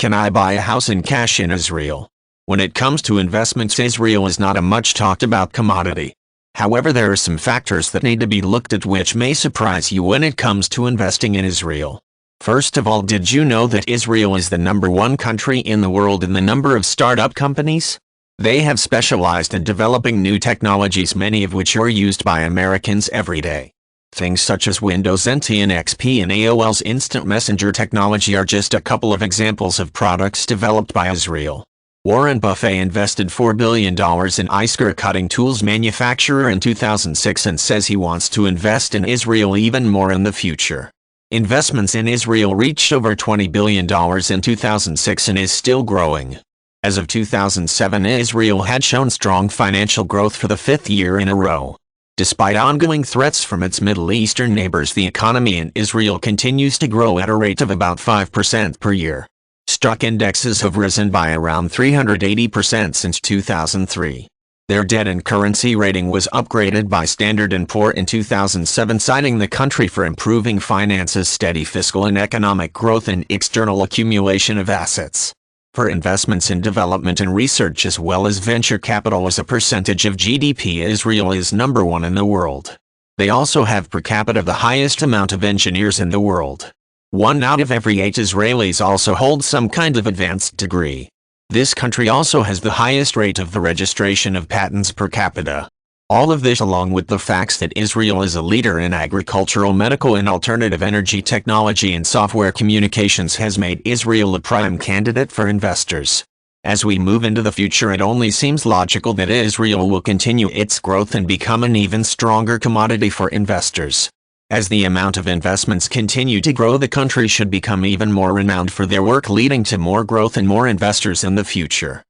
Can I buy a house in cash in Israel? When it comes to investments, Israel is not a much talked about commodity. However, there are some factors that need to be looked at which may surprise you when it comes to investing in Israel. First of all, did you know that Israel is the #1 country in the world in the number of startup companies? They have specialized in developing new technologies, many of which are used by Americans every day. Things such as Windows NT and XP and AOL's instant messenger technology are just a couple of examples of products developed by Israel. Warren Buffett invested $4 billion in ice cutting tools manufacturer in 2006 and says he wants to invest in Israel even more in the future. Investments in Israel reached over $20 billion in 2006 and is still growing. As of 2007, Israel had shown strong financial growth for the 5th year in a row. Despite ongoing threats from its Middle Eastern neighbors, the economy in Israel continues to grow at a rate of about 5% per year. Stock indexes have risen by around 380% since 2003. Their debt and currency rating was upgraded by Standard & Poor's in 2007, citing the country for improving finances, steady fiscal and economic growth, and external accumulation of assets. For investments in development and research as well as venture capital as a percentage of GDP, Israel is #1 in the world. They also have per capita the highest amount of engineers in the world. 1 out of every 8 Israelis also hold some kind of advanced degree. This country also has the highest rate of the registration of patents per capita. All of this, along with the facts that Israel is a leader in agricultural, medical and alternative energy technology and software communications, has made Israel a prime candidate for investors. As we move into the future, it only seems logical that Israel will continue its growth and become an even stronger commodity for investors. As the amount of investments continue to grow, the country should become even more renowned for their work, leading to more growth and more investors in the future.